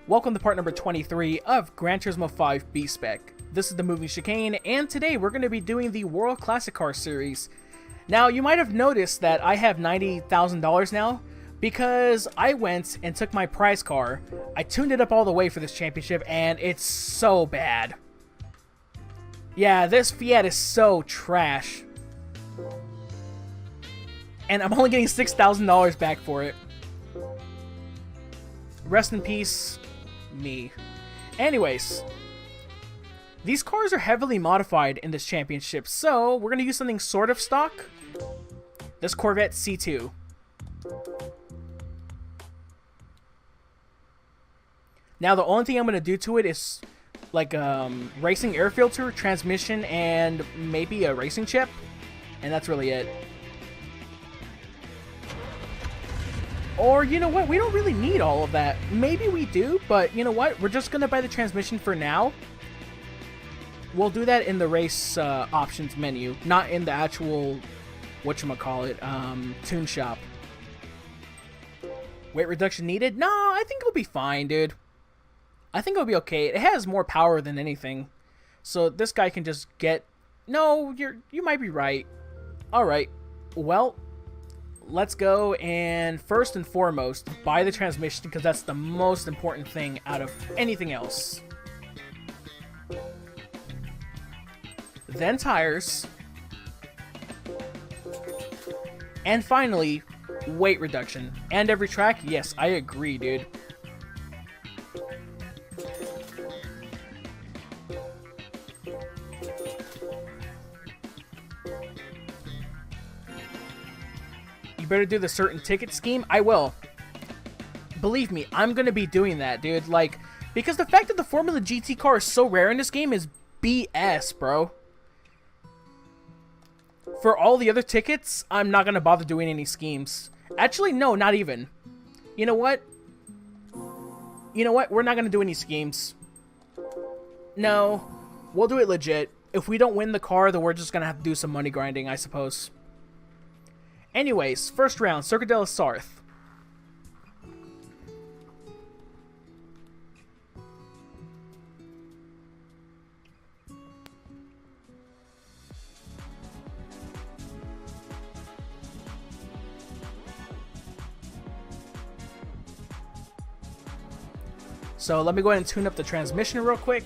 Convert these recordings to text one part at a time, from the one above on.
Welcome to part number 23 of Gran Turismo 5 B-Spec. This is the movie Chicane, and today we're going to be doing the World Classic Car series. Now, you might have noticed that I have $90,000 now, because I went and took my prize car, I tuned it up all the way for this championship, and it's so bad. Yeah, this Fiat is so trash. And I'm only getting $6,000 back for it. Rest in peace, me. Anyways, these cars are heavily modified in this championship, so we're going to use something sort of stock. This Corvette C2. Now, the only thing I'm going to do to it is like racing air filter, transmission, and maybe a racing chip. And that's really it. Or, you know what, we don't really need all of that. Maybe we do, but you know what? We're just going to buy the transmission for now. We'll do that in the race options menu, not in the actual, whatchamacallit, tune shop. Weight reduction needed? No, I think it'll be fine, dude. I think it'll be okay. It has more power than anything. So this guy can just get... No, you might be right. Alright, well... Let's go, and first and foremost, buy the transmission, because that's the most important thing out of anything else. Then tires. And finally, weight reduction. And every track? Yes, I agree, dude. You better do the certain ticket scheme. I will. Believe me, I'm going to be doing that, dude. Like, because the fact that the Formula GT car is so rare in this game is BS, bro. For all the other tickets, I'm not going to bother doing any schemes. Actually, no, not even. You know what? You know what? We're not going to do any schemes. No. We'll do it legit. If we don't win the car, then we're just going to have to do some money grinding, I suppose. Anyways, first round, Cerca de la Sarthe. So let me go ahead and tune up the transmission real quick,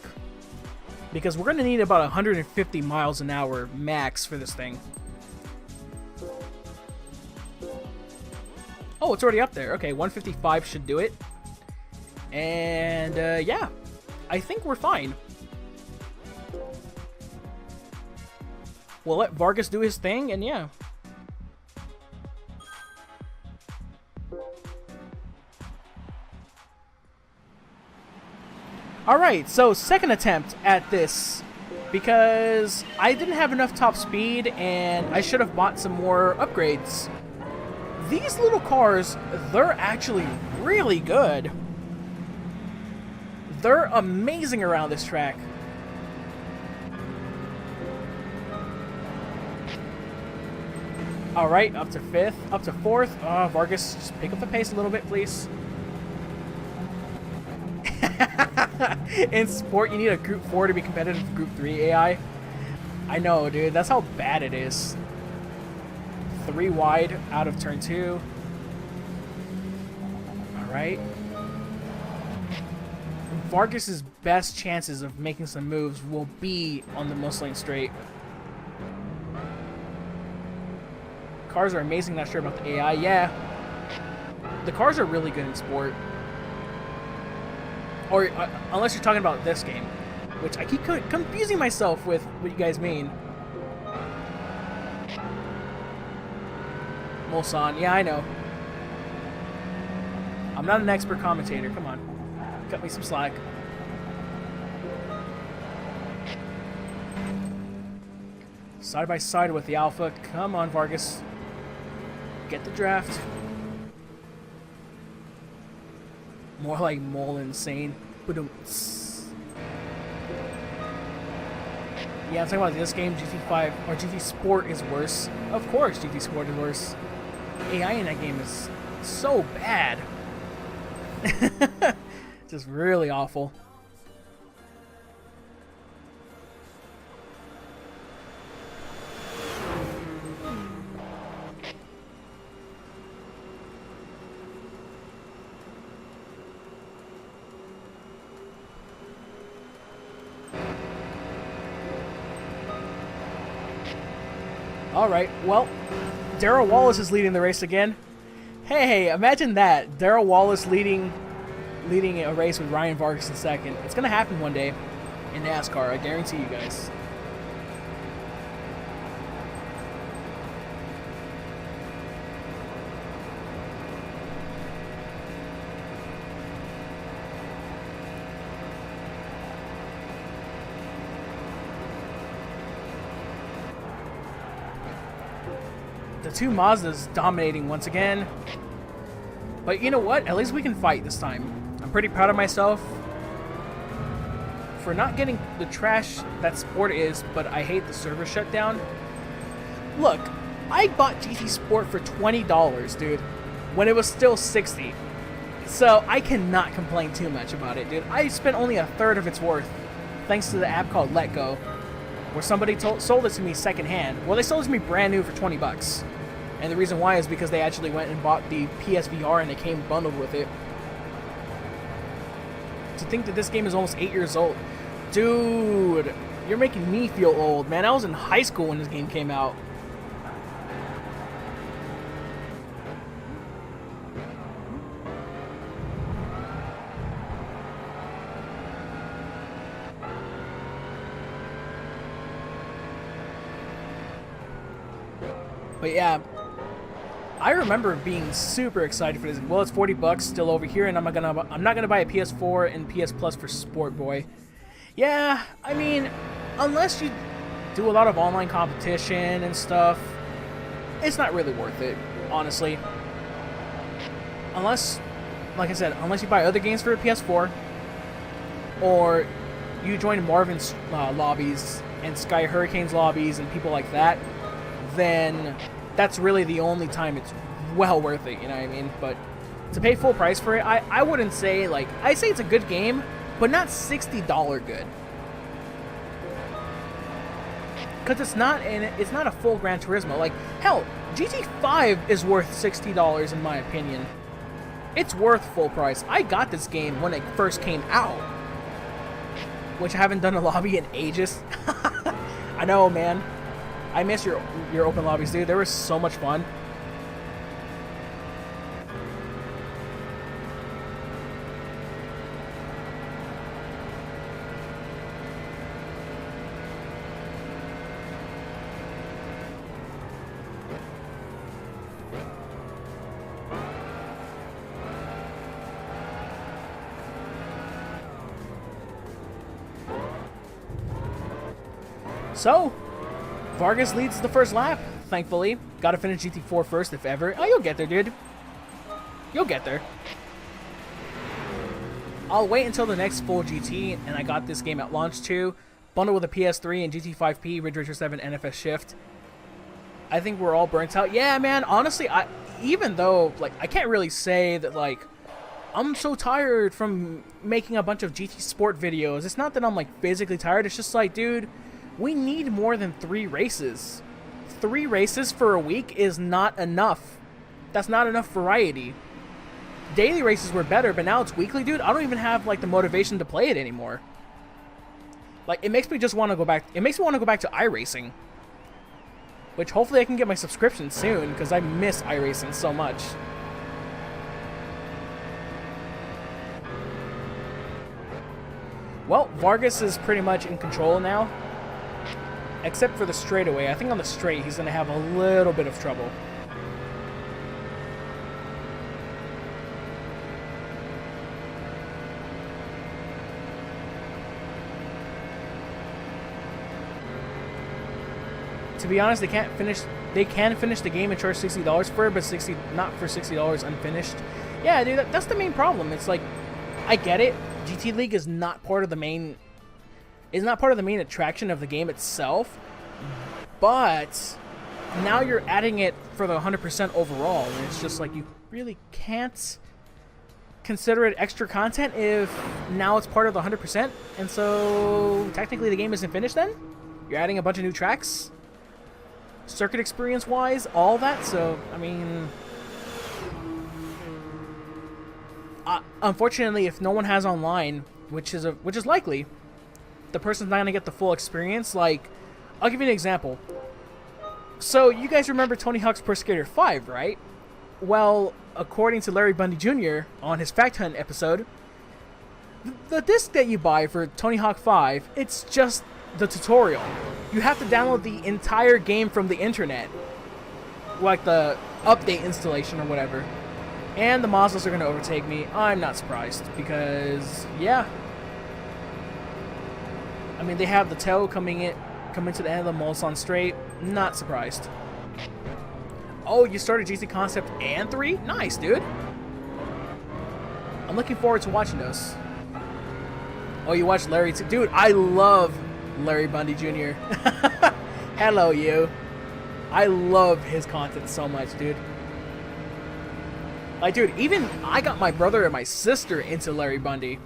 because we're going to need about 150 miles an hour max for this thing. Oh, it's already up there. Okay, 155 should do it. And, yeah. I think we're fine. We'll let Vargas do his thing, and yeah. Alright, so second attempt at this. Because I didn't have enough top speed, and I should have bought some more upgrades. These little cars, they're actually really good. They're amazing around this track. Alright, up to 5th, up to 4th. Oh, Vargas, just pick up the pace a little bit, please. In sport, you need a Group 4 to be competitive with Group 3 AI. I know, dude. That's how bad it is. 3 wide out of turn 2. Alright. Vargas's best chances of making some moves will be on the most lane straight. Cars are amazing, not sure about the AI. Yeah. The cars are really good in sport. Or, unless you're talking about this game. Which I keep confusing myself with what you guys mean. Mulsanne, yeah, I know. I'm not an expert commentator, come on. Cut me some slack. Side by side with the Alpha. Come on, Vargas. Get the draft. More like Mole Insane. Yeah, I'm talking about this game, GT5, or GT Sport is worse. Of course GT Sport is worse. AI in that game is so bad. Just really awful. Alright, well, Darrell Wallace is leading the race again. Hey, imagine that. Darrell Wallace leading a race with Ryan Vargas in second. It's going to happen one day in NASCAR, I guarantee you guys. The two Mazdas dominating once again. But you know what? At least we can fight this time. I'm pretty proud of myself for not getting the trash that Sport is, but I hate the server shutdown. Look, I bought GT Sport for $20, dude, when it was still $60. So I cannot complain too much about it, dude. I spent only a third of its worth thanks to the app called Let Go, where somebody sold it to me secondhand. Well, they sold it to me brand new for 20 bucks. And the reason why is because they actually went and bought the PSVR and it came bundled with it. To think that this game is almost 8 years old. Dude, you're making me feel old, man. I was in high school when this game came out. But yeah, I remember being super excited for this. Well, it's 40 bucks still over here, and I'm not gonna buy a PS4 and PS Plus for Sport Boy. Yeah, I mean, unless you do a lot of online competition and stuff, it's not really worth it, honestly. Unless, like I said, unless you buy other games for a PS4, or you join Marvin's lobbies and Sky Hurricane's lobbies and people like that, then that's really the only time it's well worth it, you know what I mean? But to pay full price for it, I wouldn't say, like, I say it's a good game, but not $60 good. Because it's not a full Gran Turismo. Like, hell, GT5 is worth $60 in my opinion. It's worth full price. I got this game when it first came out, which I haven't done a lobby in ages. I know, man. I miss your open lobbies, dude. They were so much fun. So, Vargas leads the first lap, thankfully. Gotta finish GT4 first, if ever. Oh, you'll get there, dude. You'll get there. I'll wait until the next full GT, and I got this game at launch too. Bundled with a PS3 and GT5P, Ridge Racer 7, NFS Shift. I think we're all burnt out. Yeah, man, honestly, even though, like, I can't really say that, like, I'm so tired from making a bunch of GT Sport videos. It's not that I'm, like, physically tired. It's just like, dude, we need more than 3 races. 3 races for a week is not enough. That's not enough variety. Daily races were better, but now it's weekly, dude. I don't even have, like, the motivation to play it anymore. Like, it makes me just want to go back. It makes me want to go back to iRacing, which hopefully I can get my subscription soon, because I miss iRacing so much. Well, Vargas is pretty much in control now, except for the straightaway. I think on the straight he's going to have a little bit of trouble. To be honest, they can finish the game and charge $60 for it, but not for $60 unfinished. Yeah, dude, that's the main problem. It's like, I get it. GT League is not part of the main attraction of the game itself, but now you're adding it for the 100% overall, and it's just like, you really can't consider it extra content if now it's part of the 100%, and so technically the game isn't finished then? You're adding a bunch of new tracks? Circuit experience-wise, all that, so, I mean... unfortunately, if no one has online, which is likely, the person's not gonna get the full experience. Like, I'll give you an example. So, you guys remember Tony Hawk's Pro Skater 5, right? Well, according to Larry Bundy Jr. on his Fact Hunt episode, the disc that you buy for Tony Hawk 5, it's just the tutorial. You have to download the entire game from the internet, like the update installation or whatever. And the Moslems are going to overtake me. I'm not surprised, because, yeah. I mean, they have the toe coming to the end of the Molson Straight. Not surprised. Oh, you started GC Concept and 3? Nice, dude. I'm looking forward to watching those. Oh, you watched Larry too? Dude, I love Larry Bundy Jr. Hello, you. I love his content so much, dude. Like, dude, even I got my brother and my sister into Larry Bundy.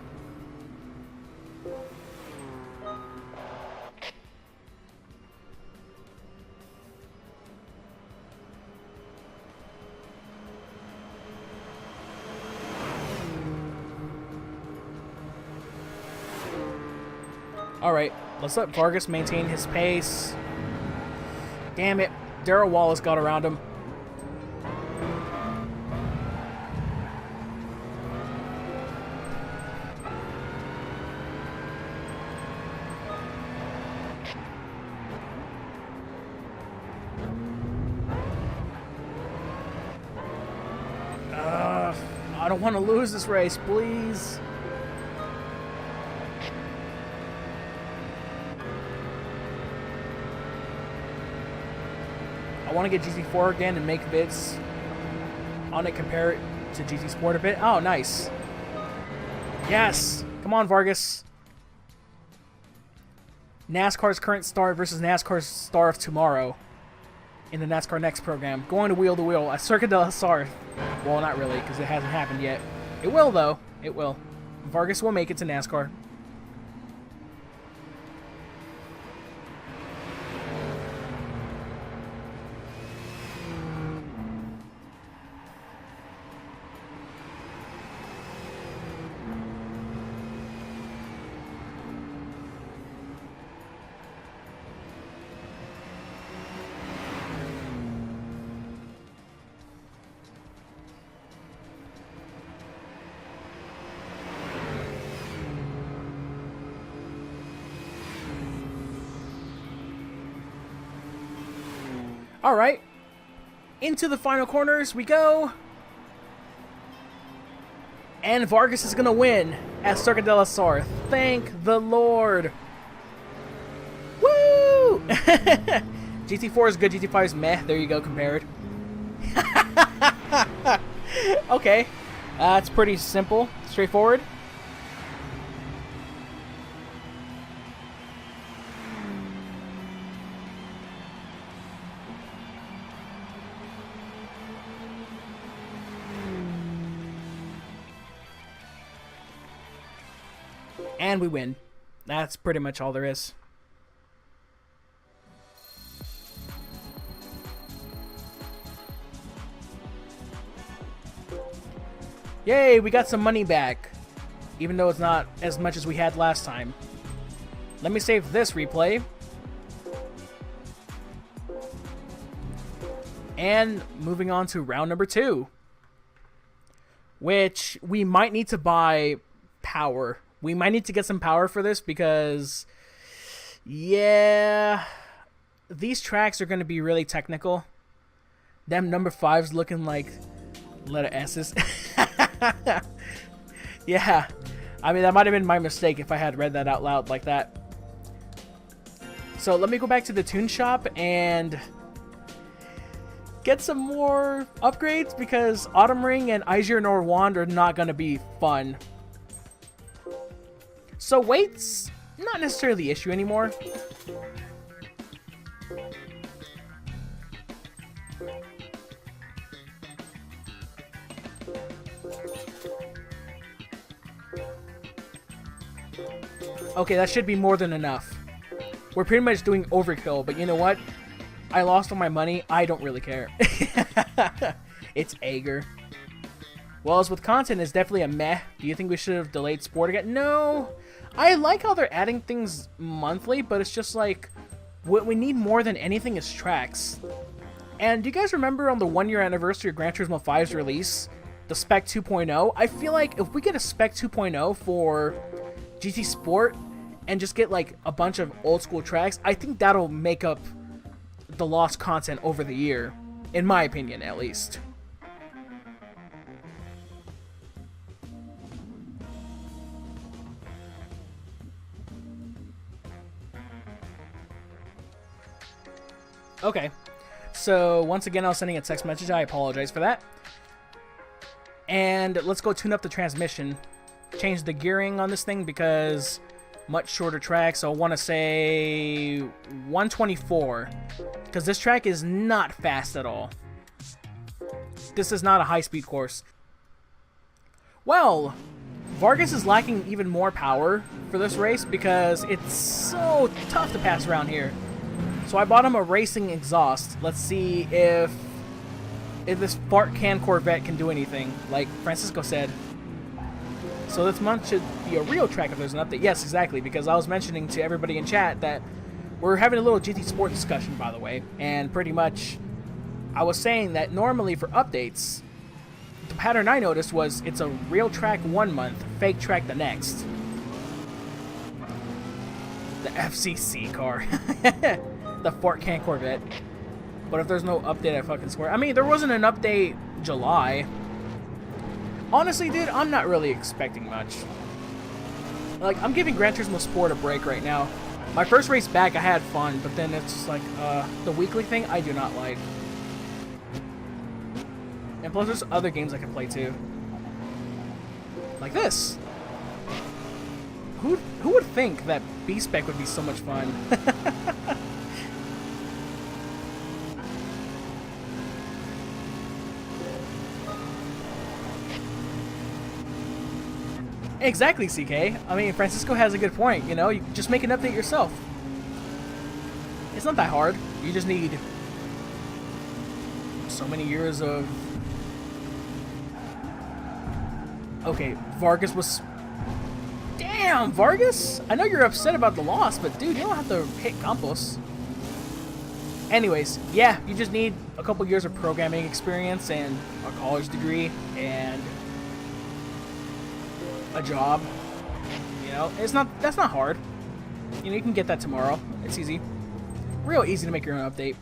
Alright, let's let Vargas maintain his pace. Damn it, Darrell Wallace got around him. I don't want to lose this race, please. I want to get GT4 again and make vids on it, compare it to GT Sport a bit. Oh, nice. Yes. Come on, Vargas. NASCAR's current star versus NASCAR's star of tomorrow in the NASCAR Next program. Going to wheel at Cerca de la Sarthe. Well, not really, because it hasn't happened yet. It will, though. It will. Vargas will make it to NASCAR. Alright, into the final corners we go. And Vargas is going to win at Cerca de la Sarthe. Thank the Lord. Woo! GT4 is good, GT5 is meh. There you go, compared. Okay, it's pretty simple, straightforward. And we win. That's pretty much all there is. Yay, we got some money back. Even though it's not as much as we had last time. Let me save this replay. And moving on to round number 2. Which we might need to buy power. We might need to get some power for this because, yeah, these tracks are going to be really technical. Them number 5s looking like letter S's. Yeah, I mean, that might have been my mistake if I had read that out loud like that. So let me go back to the tune shop and get some more upgrades because Autumn Ring and Aegir Nor Wand are not going to be fun. So weight's not necessarily the issue anymore. Okay, that should be more than enough. We're pretty much doing overkill, but you know what? I lost all my money. I don't really care. It's Ager. Well, as with content, it's definitely a meh. Do you think we should have delayed sport again? No. I like how they're adding things monthly, but it's just like, what we need more than anything is tracks. And do you guys remember on the 1-year anniversary of Gran Turismo 5's release, the Spec 2.0? I feel like if we get a Spec 2.0 for GT Sport and just get like a bunch of old school tracks, I think that'll make up the lost content over the year, in my opinion at least. Okay, so once again I was sending a text message, I apologize for that. And let's go tune up the transmission, change the gearing on this thing because much shorter track, so I want to say 124, because this track is not fast at all. This is not a high-speed course. Well, Vargas is lacking even more power for this race because it's so tough to pass around here. So I bought him a racing exhaust. Let's see if this fart can Corvette can do anything, like Francisco said. So this month should be a real track if there's an update. Yes, exactly, because I was mentioning to everybody in chat that we're having a little GT Sport discussion, by the way, and pretty much I was saying that normally for updates, the pattern I noticed was it's a real track 1 month, fake track the next. The FCC car. The Fort Can Corvette. But if there's no update, I fucking swear. I mean, there wasn't an update July. Honestly, dude, I'm not really expecting much. Like, I'm giving Gran Turismo Sport a break right now. My first race back, I had fun, but then it's just like, the weekly thing, I do not like. And plus, there's other games I can play too. Like this. Who would think that B-Spec would be so much fun? Exactly, CK. I mean, Francisco has a good point, you know? You just make an update yourself. It's not that hard. You just need so many years of... Okay, Vargas was... Damn, Vargas! I know you're upset about the loss, but dude, you don't have to hit Campos. Anyways, yeah, you just need a couple years of programming experience and a college degree and a job. You know, that's not hard. You know, you can get that tomorrow. It's easy. Real easy to make your own update.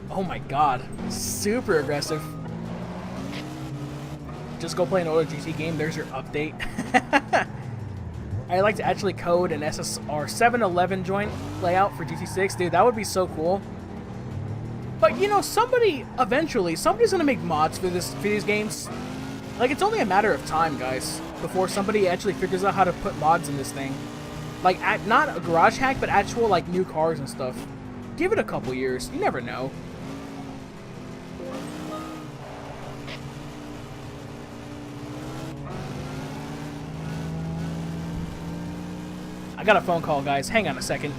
Oh my god. Super aggressive. Just go play an older GT game, there's your update. I'd like to actually code an SSR 711 joint layout for GT6. Dude, that would be so cool. But you know, somebody's gonna make mods for these games. Like, it's only a matter of time, guys, before somebody actually figures out how to put mods in this thing. Like, not a garage hack, but actual, like, new cars and stuff. Give it a couple years. You never know. I got a phone call, guys. Hang on a second.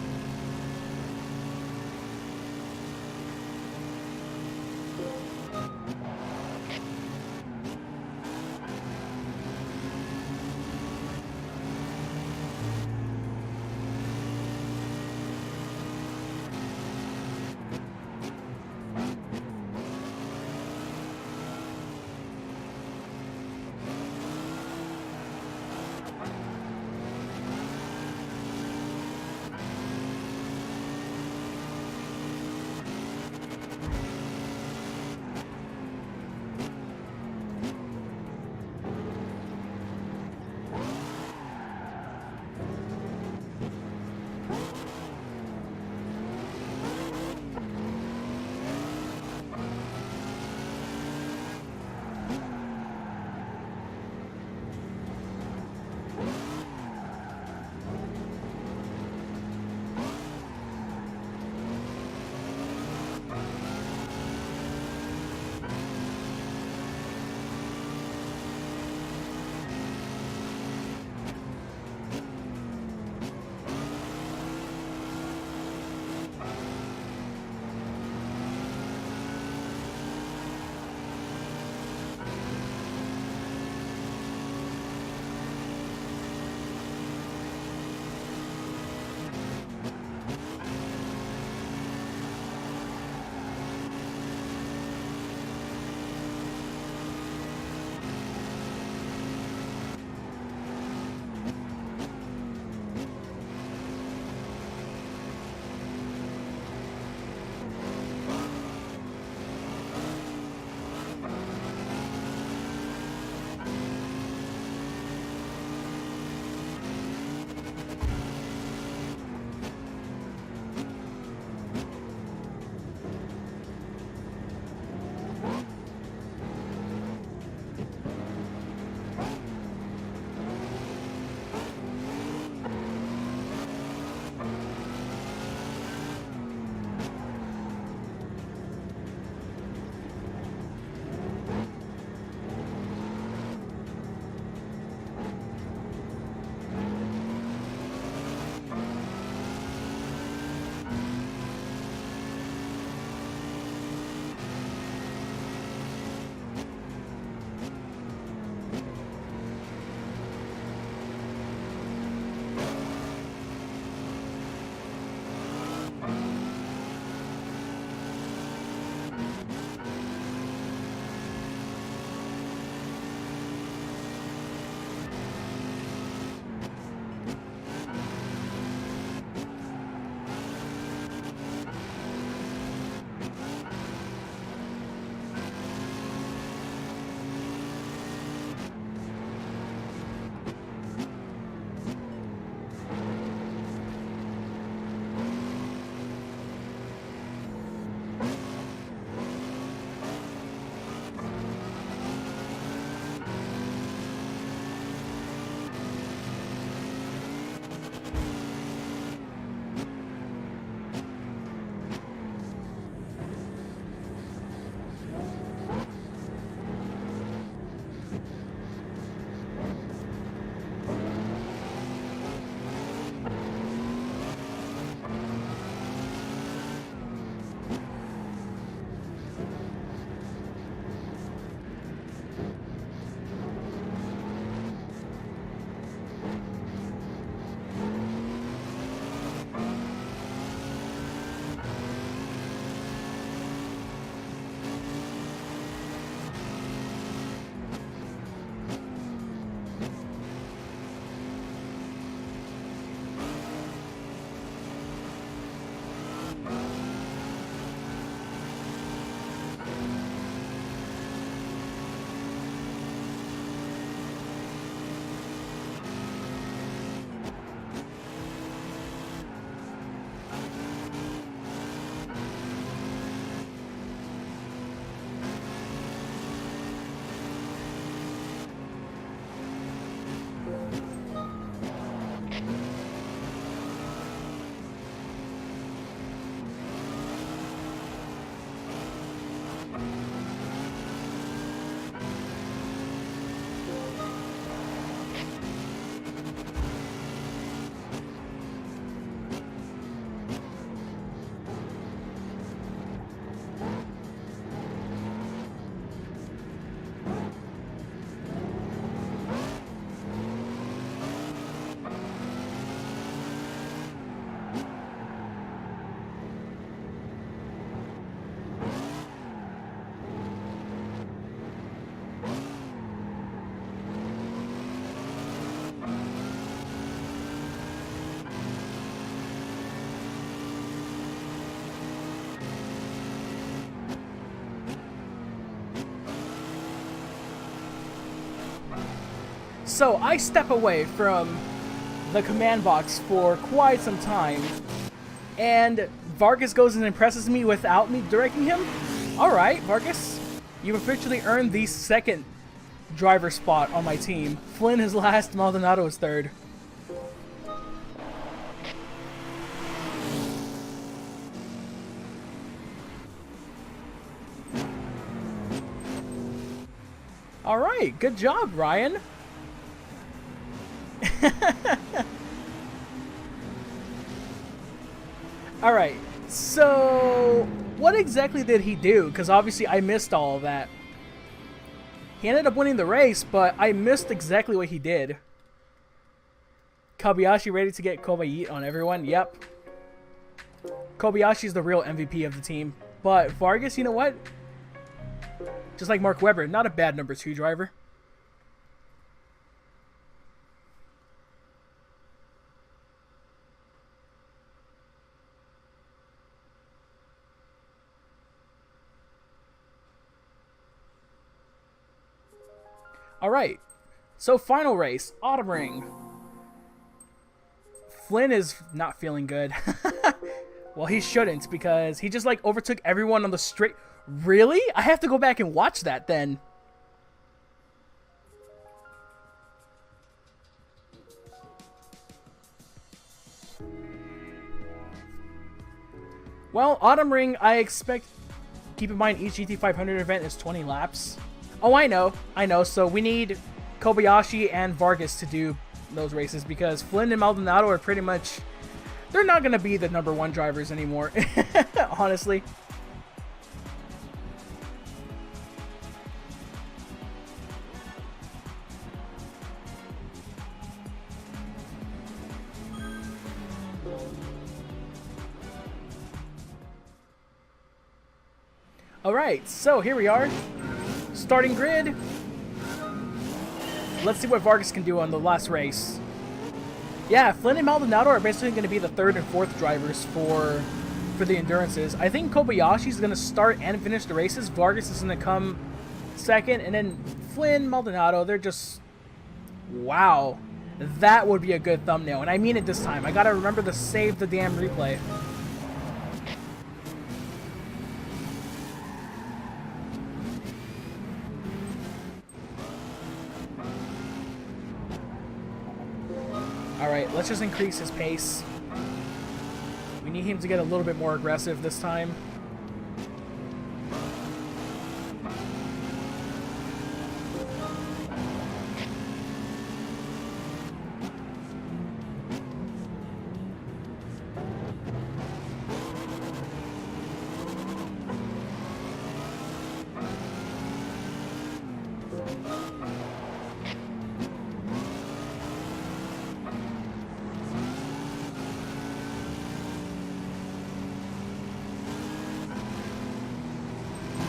So I step away from the command box for quite some time, and Vargas goes and impresses me without me directing him. Alright, Vargas, you've officially earned the second driver spot on my team. Flynn is last, Maldonado is third. Alright, good job, Ryan. Alright, so what exactly did he do? Because obviously I missed all of that. He ended up winning the race, but I missed exactly what he did. Kobayashi ready to get Kobayit on everyone? Yep. Kobayashi's the real MVP of the team. But Vargas, you know what? Just like Mark Webber, not a bad number 2 driver. Alright, so final race, Autumn Ring. Flynn is not feeling good. Well, he shouldn't, because he just like overtook everyone on the straight. Really? I have to go back and watch that then. Well, Autumn Ring, I expect... Keep in mind, each GT500 event is 20 laps. Oh, I know. So we need Kobayashi and Vargas to do those races, because Flynn and Maldonado are pretty much... They're not going to be the number 1 drivers anymore, honestly. Alright, so here we are. Starting grid. Let's see what Vargas can do on the last race. Yeah, Flynn and Maldonado are basically going to be the 3rd and 4th drivers for the endurances. I think Kobayashi's going to start and finish the races. Vargas is going to come 2nd, and then Flynn, Maldonado, they're just... Wow. That would be a good thumbnail, and I mean it this time. I got to remember to save the damn replay. Alright, let's just increase his pace. We need him to get a little bit more aggressive this time.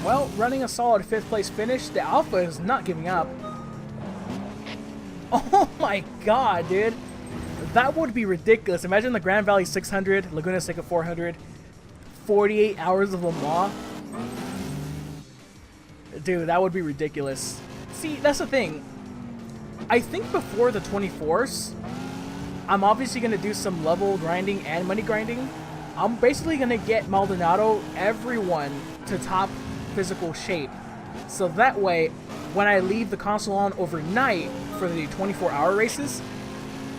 Well, running a solid 5th place finish, the Alpha is not giving up. Oh my god, dude. That would be ridiculous. Imagine the Grand Valley 600, Laguna Seca 400, 48 hours of Le Mans. Dude, that would be ridiculous. See, that's the thing. I think before the 24s, I'm obviously going to do some level grinding and money grinding. I'm basically going to get Maldonado, everyone, to top physical shape, so that way when I leave the console on overnight for the 24-hour races,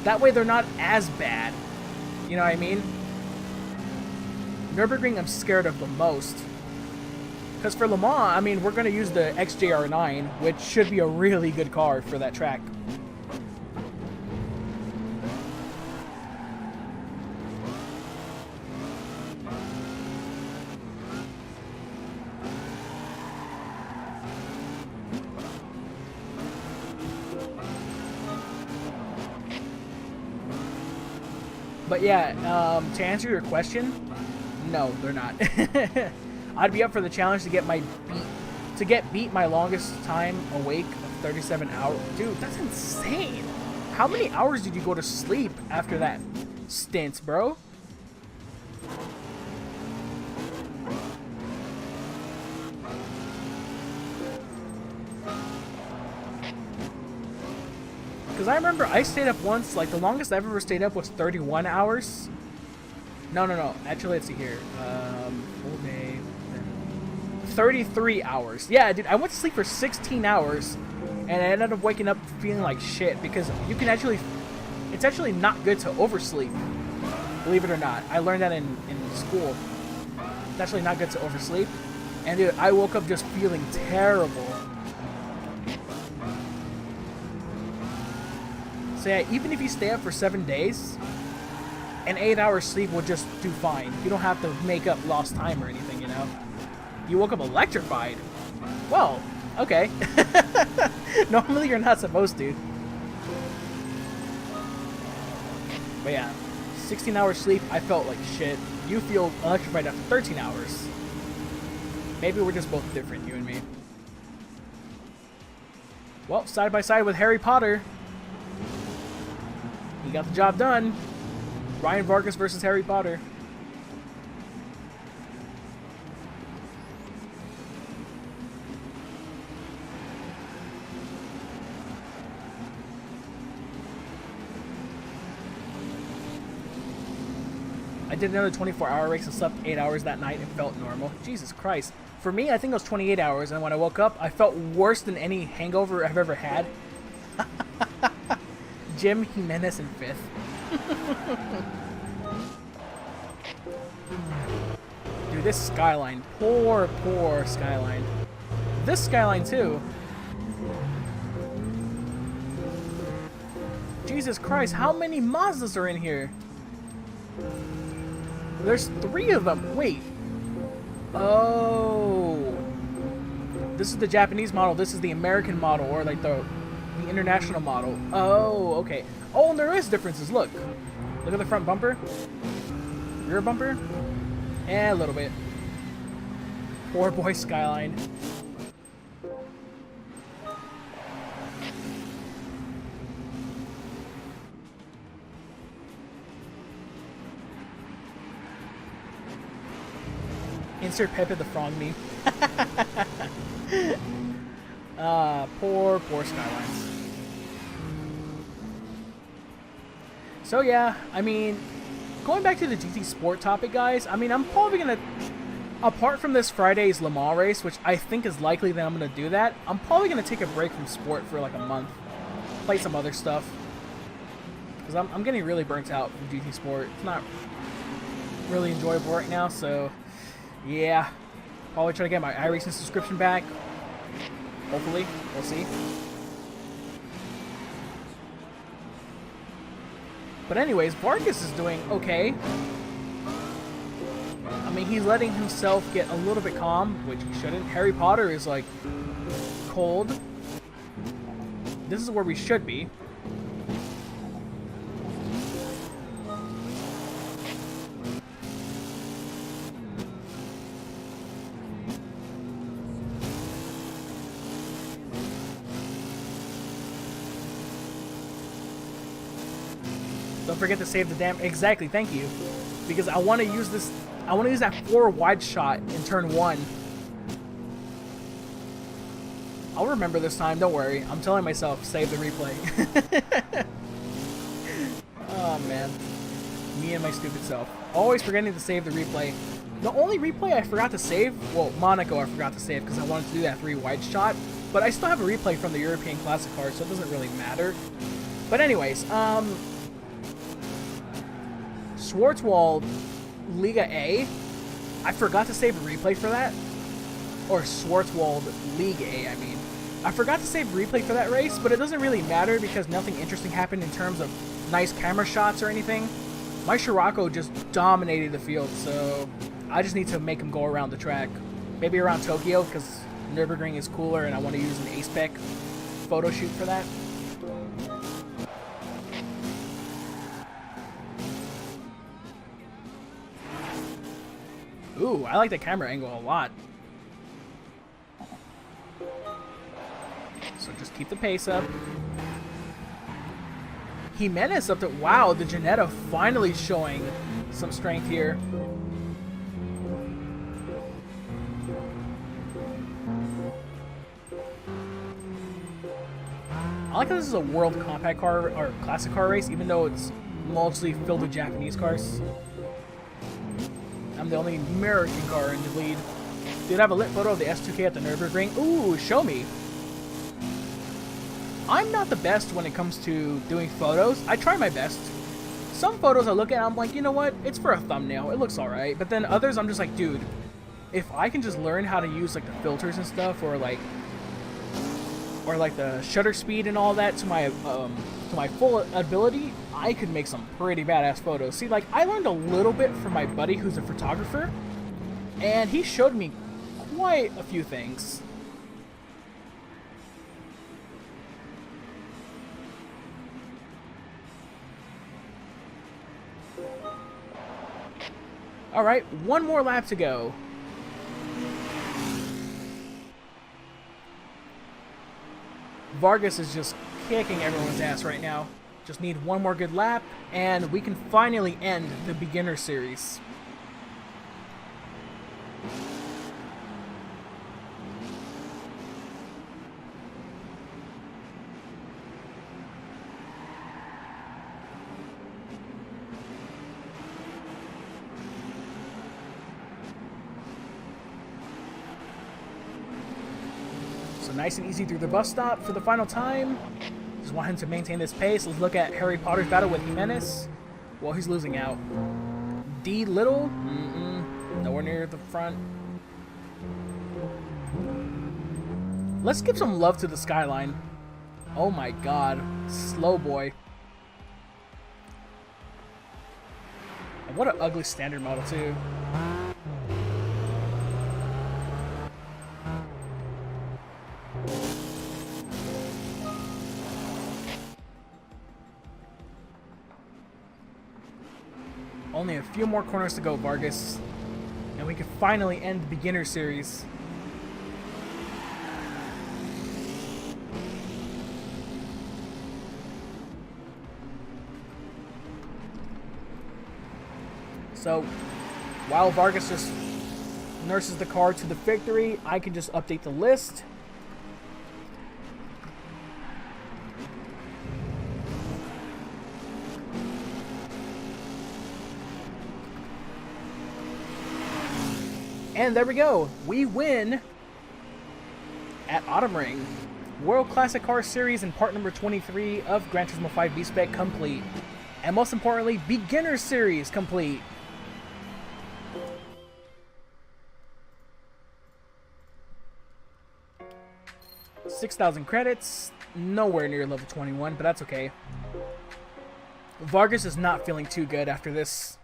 that way they're not as bad, you know what I mean? Nürburgring I'm scared of the most, because for Le Mans, I mean, we're going to use the XJR9, which should be a really good car for that track. But yeah, to answer your question, no, they're not. I'd be up for the challenge to get beat my longest time awake of 37 hours. Dude, that's insane. How many hours did you go to sleep after that stint, bro? Because I remember I stayed up once, like the longest I've ever stayed up was 31 hours. No. Actually, let's see here. Full day. 33 hours. Yeah, dude, I went to sleep for 16 hours. And I ended up waking up feeling like shit. Because you can actually... It's actually not good to oversleep. Believe it or not. I learned that in school. It's actually not good to oversleep. And dude, I woke up just feeling terrible. So yeah, even if you stay up for 7 days, an 8 hours sleep will just do fine. You don't have to make up lost time or anything, you know? You woke up electrified. Well, okay. Normally you're not supposed to. But yeah, 16 hours sleep, I felt like shit. You feel electrified after 13 hours. Maybe we're just both different, you and me. Well, side by side with Harry Potter. He got the job done. Ryan Vargas versus Harry Potter. I did another 24-hour race and slept 8 hours that night and felt normal. Jesus Christ. For me, I think it was 28 hours, and when I woke up, I felt worse than any hangover I've ever had. Jim Jimenez in 5th. Dude, this skyline. Poor skyline. This skyline, too. Jesus Christ, how many Mazdas are in here? There's 3 of them. Wait. Oh. This is the Japanese model. This is the American model, or like the international model. Oh, okay. Oh, and there is differences. Look. Look at the front bumper. Rear bumper. Eh, a little bit. Poor boy skyline. Insert Pepe the Frog meme. Poor skylines. So yeah, I mean, going back to the GT Sport topic, guys, I mean, I'm probably gonna, apart from this Friday's Le Mans race, which I think is likely that I'm gonna do that, I'm probably gonna take a break from sport for like a month, play some other stuff, because I'm getting really burnt out from GT Sport. It's not really enjoyable right now, so yeah, probably try to get my iRacing subscription back. Hopefully, we'll see. But anyways, Vargas is doing okay. I mean, he's letting himself get a little bit calm, which he shouldn't. Harry Potter is like cold. This is where we should be. Don't forget to save the damn... Exactly, thank you. Because I want to use this... I want to use that 4 wide shot in turn 1. I'll remember this time, don't worry. I'm telling myself, save the replay. Oh, man. Me and my stupid self. Always forgetting to save the replay. The only replay I forgot to save... Well, Monaco I forgot to save because I wanted to do that 3 wide shot. But I still have a replay from the European Classic card, so it doesn't really matter. But anyways, Schwarzwald Liga A. I forgot to save a replay for that. Or Schwarzwald League A, I mean. I forgot to save a replay for that race, but it doesn't really matter because nothing interesting happened in terms of nice camera shots or anything. My Scirocco just dominated the field, so I just need to make him go around the track. Maybe around Tokyo, because Nürburgring is cooler and I want to use an A-Spec photo shoot for that. Ooh, I like the camera angle a lot. So just keep the pace up. Jimenez up to... Wow, the Ginetta finally showing some strength here. I like how this is a world compact car or classic car race, even though it's mostly filled with Japanese cars. I'm the only American car in the lead. Dude, I have a lit photo of the S2K at the Nürburgring. Ooh, show me. I'm not the best when it comes to doing photos. I try my best. Some photos I look at, I'm like, you know what? It's for a thumbnail. It looks alright. But then others, I'm just like, dude, if I can just learn how to use like the filters and stuff, or like the shutter speed and all that to my full ability, I could make some pretty badass photos. See, like, I learned a little bit from my buddy who's a photographer, and he showed me quite a few things. Alright, one more lap to go. Vargas is just kicking everyone's ass right now. Just need one more good lap, and we can finally end the beginner series. So nice and easy through the bus stop for the final time. Just want him to maintain this pace. Let's look at Harry Potter's battle with Jimenez. Well, he's losing out. D Little? Nowhere near the front. Let's give some love to the skyline. Oh my god. Slow boy. And what an ugly standard model, too. Only a few more corners to go, Vargas. And we can finally end the beginner series. So, while Vargas just nurses the car to the victory, I can just update the list. And there we go. We win at Autumn Ring. World Classic Car Series and part number 23 of Gran Turismo 5 B-Spec complete. And most importantly, Beginner Series complete. $6,000 credits. Nowhere near level 21, but that's okay. Vargas is not feeling too good after this.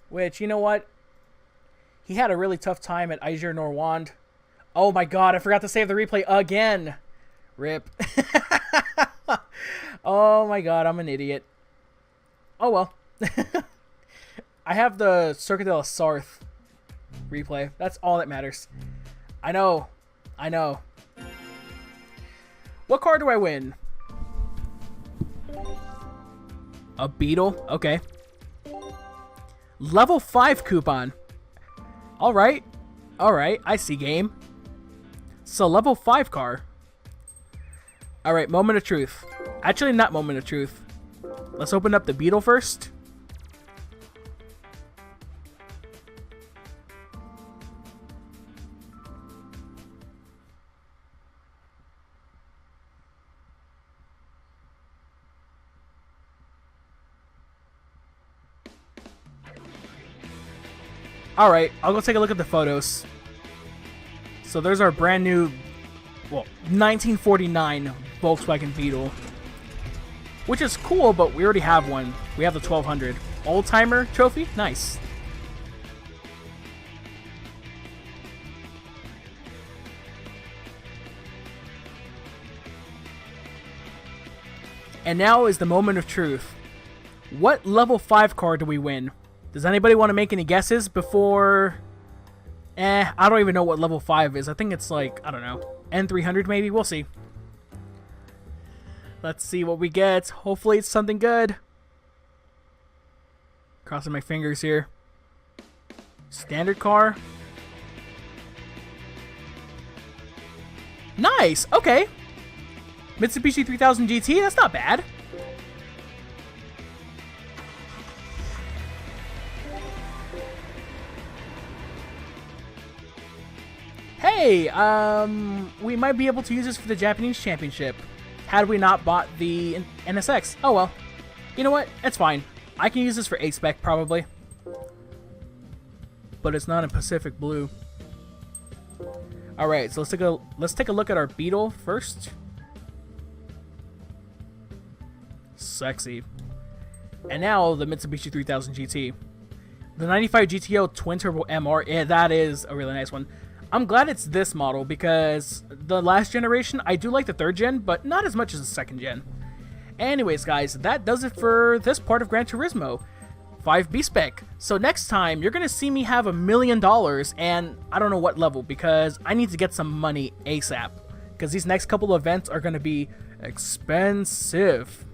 Which, you know what? He had a really tough time at Aiger Norwand. Oh my god, I forgot to save the replay again. Rip. Oh my god, I'm an idiot. Oh well. I have the Cerca de la Sarthe replay. That's all that matters. I know. I know. What car do I win? A Beetle? Okay. Level 5 coupon. Alright. Alright, I see game. So, level 5 car. Alright, moment of truth. Actually, not moment of truth. Let's open up the Beetle first. Alright, I'll go take a look at the photos. So there's our brand new, well, 1949 Volkswagen Beetle. Which is cool, but we already have one. We have the 1200. Old timer trophy? Nice. And now is the moment of truth. What level 5 car do we win? Does anybody want to make any guesses before... I don't even know what level 5 is. I think it's like, I don't know, N300 maybe? We'll see. Let's see what we get. Hopefully it's something good. Crossing my fingers here. Standard car. Nice! Okay. Mitsubishi 3000 GT, that's not bad. Hey, we might be able to use this for the Japanese Championship, had we not bought the NSX. Oh well. You know what? It's fine. I can use this for A-Spec, probably. But it's not in Pacific Blue. Alright, so let's take a look at our Beetle first. Sexy. And now the Mitsubishi 3000 GT. The 95 GTO Twin Turbo MR, yeah, that is a really nice one. I'm glad it's this model because the last generation, I do like the 3rd gen, but not as much as the 2nd gen. Anyways, guys, that does it for this part of Gran Turismo 5 B-Spec. So next time, you're going to see me have $1 million, and I don't know what level, because I need to get some money ASAP. Because these next couple events are going to be expensive.